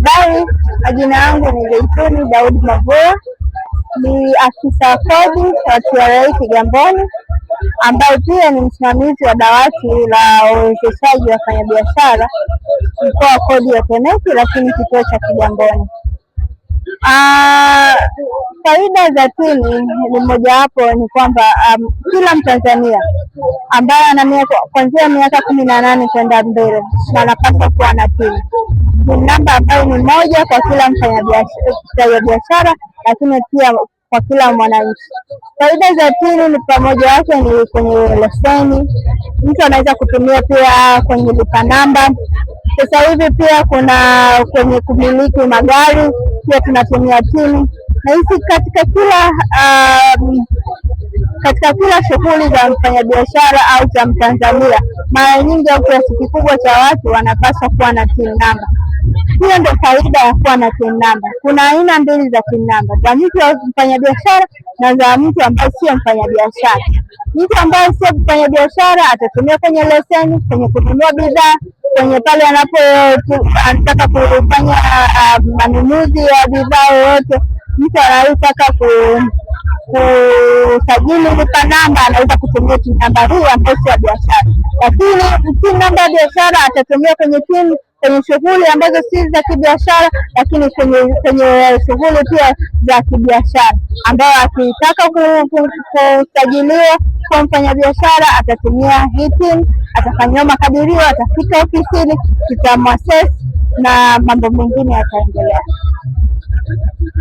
Habari, majina yangu ni Zaituni Daudi Mavua, ni afisa kodi wa TRA Kigamboni, ambaye pia ni msimamizi wa dawati la uwezeshaji wa wafanyabiashara mkoa wa kodi ya Temeke, lakini kituo cha Kigamboni. Faida za tini ni mojawapo ni kwamba kila Mtanzania ambaye ana kuanzia miaka 18 kwenda mbele anapaswa kuwa na tini. Ni namba ambayo ni moja kwa kila mfanyabiashara, lakini pia kwa kila mwananchi. Faida za tini ni pamoja wake ni kwenye leseni, mtu anaweza kutumia pia kwenye lipa namba. Sasa hivi pia kuna kwenye kumiliki magari pia tunatumia tini, na hizi katika kila shughuli za mfanyabiashara au za Mtanzania, mara nyingi au kiasi kikubwa cha watu wanapaswa kuwa na TIN namba. Hiyo ndio faida ya kuwa na TIN namba. Kuna aina mbili za TIN namba, za mtu wa mfanyabiashara na za mtu ambaye sio mfanyabiashara. Mtu ambaye sio mfanyabiashara atatumia kwenye leseni, kwenye kununua bidhaa, kwenye pale anataka kufanya manunuzi ya bidhaa yoyote. Mtu anayetaka kusajili lipa namba anaweza kutumia TIN namba hii ambayo sio biashara, lakini TIN namba ya biashara atatumia kwenye shughuli ambazo si za kibiashara, lakini kwenye shughuli pia za kibiashara, ambayo akitaka kusajiliwa kwa mfanyabiashara atatumia hii TIN, atafanyiwa makadirio, atafika ofisini, tutamwassess na mambo mengine yataendelea.